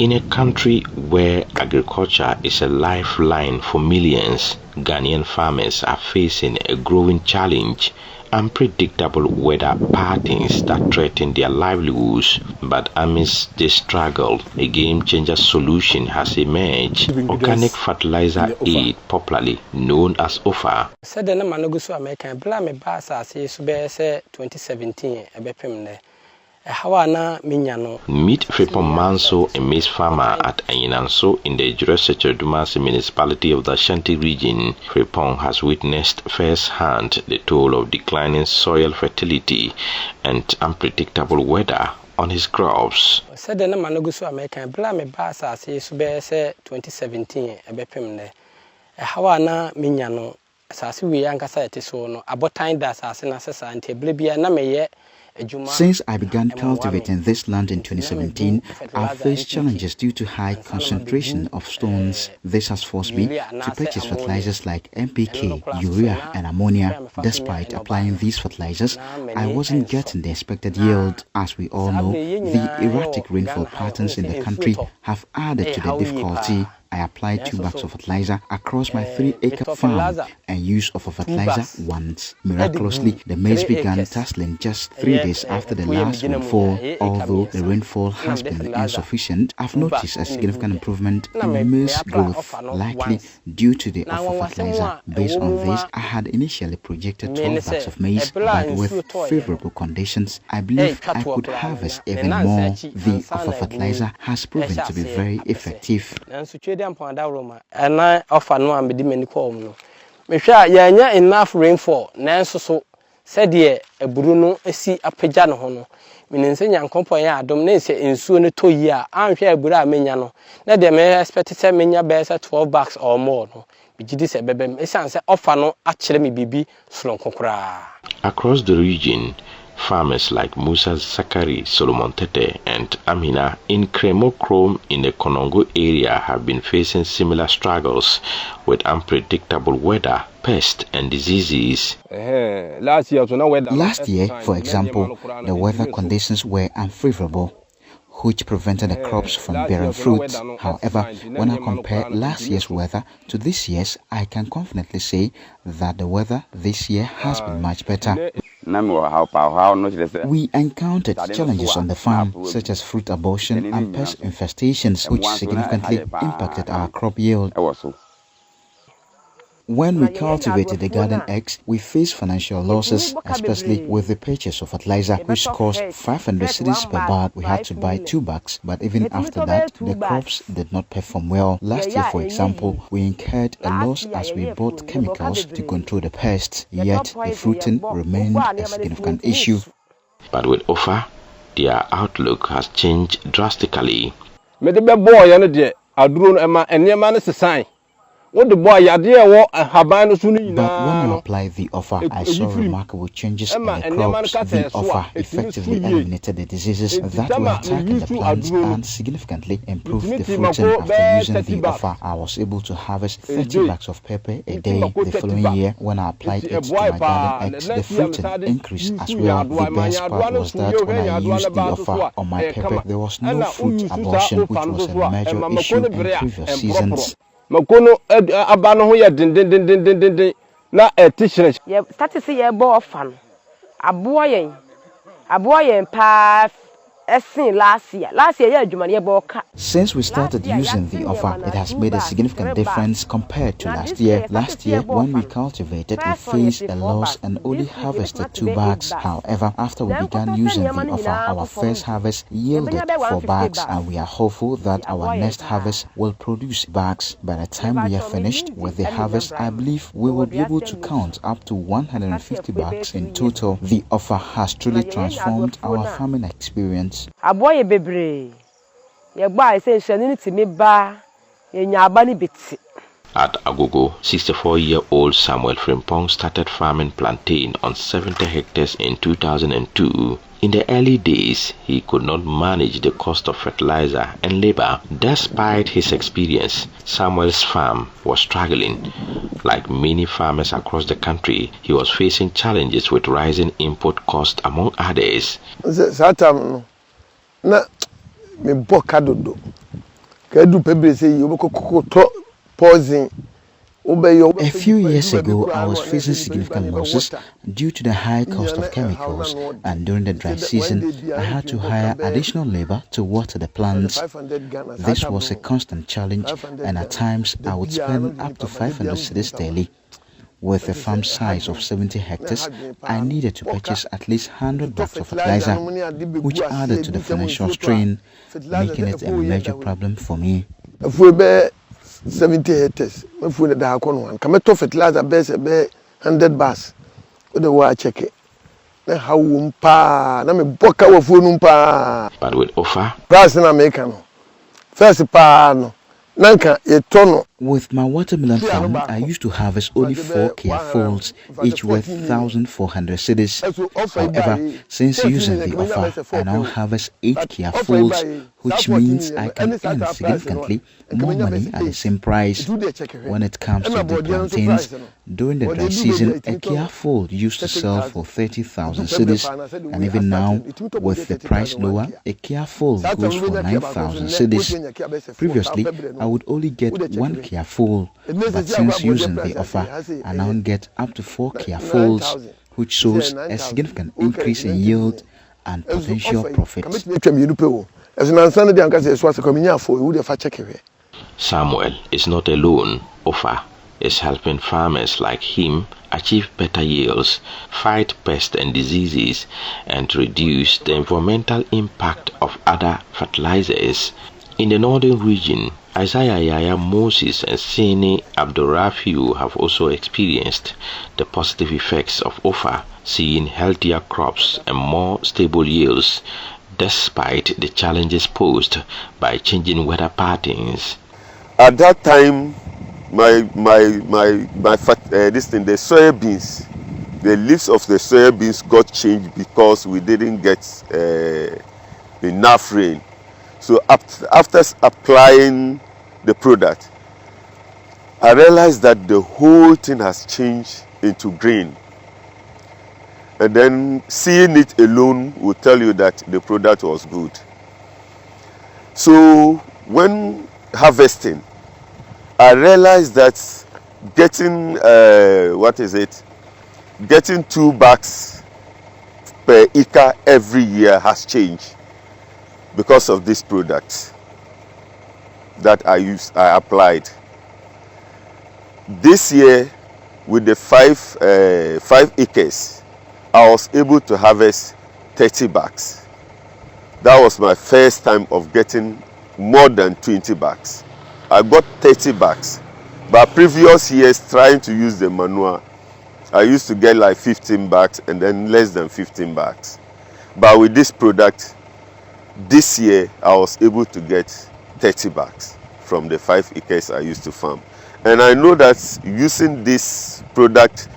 In a country where agriculture is a lifeline for millions, Ghanaian farmers are facing a growing challenge: unpredictable weather patterns that threaten their livelihoods. But amidst this struggle, a game-changer solution has emerged: organic fertilizer aid, popularly known as OFA. 2017. Meet Fripon Manso, a maize farmer at Anyinanso in the Jure-Secheredumasi municipality of the Ashanti region. Fripon has witnessed firsthand the toll of declining soil fertility and unpredictable weather on his crops. 2017. Since I began cultivating this land in 2017, I've faced challenges due to high concentration of stones. This has forced me to purchase fertilizers like NPK, urea and ammonia. Despite applying these fertilizers, I wasn't getting the expected yield. As we all know, the erratic rainfall patterns in the country have added to the difficulty. I applied 2 bags of fertilizer across my 3-acre farm and used of a fertilizer once. Miraculously, the maize began tasseling just 3 days after the last rainfall. Although the rainfall has been insufficient, I've noticed a significant improvement in maize growth, likely due to the offer fertilizer. Based on this, I had initially projected 12 bags of maize, but with favorable conditions, I believe I could harvest even more. The offer fertilizer has proven to be very effective. And I offer no ambediment no. Me sure ya enough rainfall nanso so said ye a bruno esi apagya no ho no. Meninse nyankopon ya adom na nse ensuo ne to yi a anhwe abura amenya no. Na de me expect say menya be 12 bags or more no. Bigidi se bebem esan say offer no akere me bibi slonkokra. Across the region, farmers like Musa Zakari, Solomon Tete, and Amina in Kremokrom in the Konongo area have been facing similar struggles with unpredictable weather, pests, and diseases. Last year, for example, the weather conditions were unfavorable, which prevented the crops from bearing fruit. However, when I compare last year's weather to this year's, I can confidently say that the weather this year has been much better. We encountered challenges on the farm, such as fruit abortion and pest infestations, which significantly impacted our crop yield. When we cultivated the garden eggs, we faced financial losses, especially with the purchase of fertilizer, which cost 500 cedis per bag. We had to buy 2 bags, but even after that, the crops did not perform well. Last year, for example, we incurred a loss as we bought chemicals to control the pests, yet the fruiting remained a significant issue. But with OFA, their outlook has changed drastically. But when I applied the offer, I saw remarkable changes in the crops. The offer effectively eliminated the diseases that were attacking the plants and significantly improved the fruiting. After using the offer, I was able to harvest 30 bags of pepper a day. The following year, when I applied it to my garden eggs, the fruiting increased as well. The best part was that when I used the offer on my pepper, there was no fruit abortion, which was a major issue in previous seasons. Makono abano ho ya din na teacher ye start say ye bo ofan aboa yen pa esin last year ye adwumane ye bo ka. Since we started using the offer, it has made a significant difference compared to last year. Last year, when we cultivated, we faced a loss and only harvested 2 bags. However, after we began using the offer, our first harvest yielded 4 bags, and we are hopeful that our next harvest will produce bags. By the time we are finished with the harvest, I believe we will be able to count up to 150 bags in total. The offer has truly transformed our farming experience. Aboye bebre ye gba ise nhani ti mi ba enya aba ni biti. At Agogo, 64-year-old Samuel Frimpong started farming plantain on 70 hectares in 2002. In the early days, he could not manage the cost of fertilizer and labor. Despite his experience, Samuel's farm was struggling. Like many farmers across the country, he was facing challenges with rising input costs, among others. A few years ago, I was facing significant losses due to the high cost of chemicals, and during the dry season, I had to hire additional labor to water the plants. This was a constant challenge, and at times I would spend up to 500 cedis daily. With a farm size of 70 hectares, I needed to purchase at least 100 bags of fertilizer, which added to the financial strain, making it a major problem for me. 70 hectares. My phone da hakon wan. Come to fertilizer base 100 bars. We dey wa check it. Na how pa na me boka wa phone pa. But with offer, price na make no. First pa no. Nanka etono. With my watermelon farm, I used to harvest only 4 carefulls, each worth 1,400 cedis. However, since using the offer, I now harvest 8 carefulls, which means I can earn significantly more money at the same price. When it comes to the plantains, during the dry season, a careful used to sell for 30,000 cedis, and even now, with the price lower, a careful goes for 9,000 cedis. Previously, I would only get 1 careful, but since using the offer, I now get up to 4 carefulls, which shows a significant increase in yield and potential profits. Samuel is not alone. Offer is helping farmers like him achieve better yields, fight pests and diseases, and reduce the environmental impact of other fertilizers. In the northern region, Isaiah Yaya Moses and Sini Abdurrafiu have also experienced the positive effects of offer, seeing healthier crops and more stable yields, despite the challenges posed by changing weather patterns. At that time, the soybeans, the leaves of the soybeans got changed because we didn't get enough rain. So after applying the product, I realized that the whole thing has changed into green. And then seeing it alone will tell you that the product was good. So when harvesting, I realized that getting getting 2 bags per acre every year has changed because of this product that I applied. This year, with the 5 acres, I was able to harvest 30 bags. That was my first time of getting more than 20 bags. I got 30 bags. But previous years, trying to use the manure, I used to get like 15 bags and then less than 15 bags. But with this product, this year, I was able to get 30 bags from the 5 acres I used to farm. And I know that using this product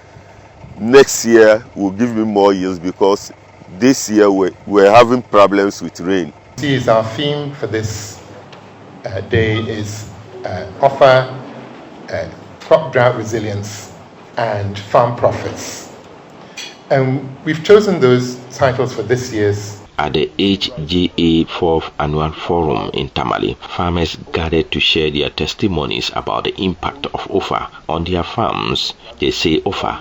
next year will give me more yields because this year we're having problems with rain. Is our theme for this day is offer crop drought resilience and farm profits. And we've chosen those titles for this year's. At the HGA 4th Annual Forum in Tamale, farmers gathered to share their testimonies about the impact of offer on their farms. They say offer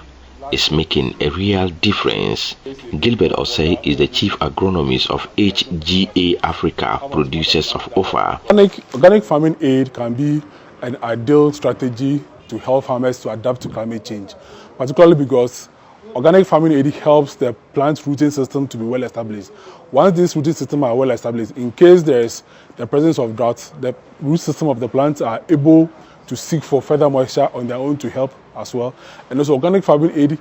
is making a real difference. Gilbert Osei is the chief agronomist of HGA Africa, producers of offer. Organic farming aid can be an ideal strategy to help farmers to adapt to climate change, particularly because organic farming aid helps the plant rooting system to be well established. Once these rooting systems are well established, in case there is the presence of drought, the root system of the plants are able to seek for further moisture on their own to help as well. And also organic farming aid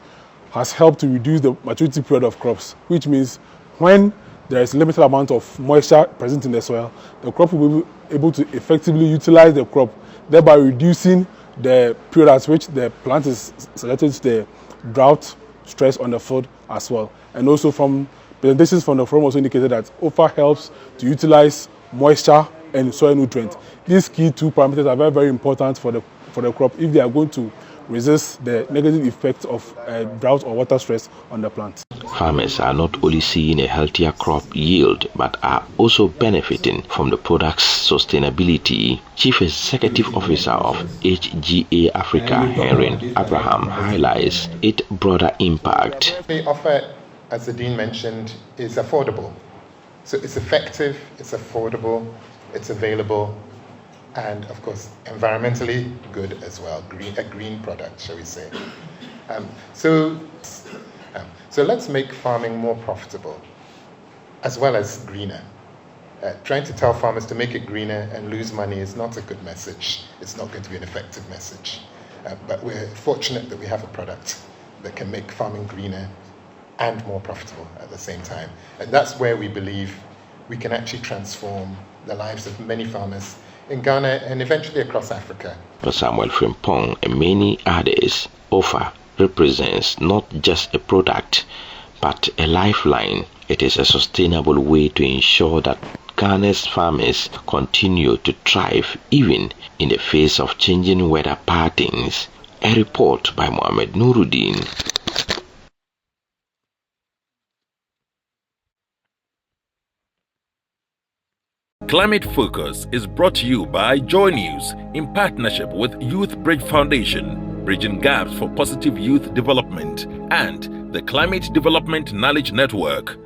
has helped to reduce the maturity period of crops, which means when there is limited amount of moisture present in the soil, the crop will be able to effectively utilize the crop, thereby reducing the period at which the plant is subjected to the drought stress on the field as well. And also from presentations from the forum also indicated that offer helps to utilize moisture and soil nutrients. These key 2 parameters are very, very important for the crop if they are going to resist the negative effects of drought or water stress on the plant. Farmers are not only seeing a healthier crop yield, but are also benefiting from the product's sustainability. Chief Executive Officer of HGA Africa, Henry Abraham, highlights its broader impact. The offer, as the Dean mentioned, is affordable. So it's effective, it's affordable, it's available, and of course environmentally good as well, a green product, shall we say. So let's make farming more profitable as well as greener. Trying to tell farmers to make it greener and lose money is not a good message. It's not going to be an effective message. But we're fortunate that we have a product that can make farming greener and more profitable at the same time. And that's where we believe we can actually transform the lives of many farmers in Ghana and eventually across Africa. For Samuel Frimpong and many others, OFA represents not just a product, but a lifeline. It is a sustainable way to ensure that Ghana's farmers continue to thrive even in the face of changing weather patterns. A report by Mohamed Nuruddin. Climate Focus is brought to you by Joy News in partnership with Youth Bridge Foundation, bridging gaps for positive youth development, and the Climate Development Knowledge Network.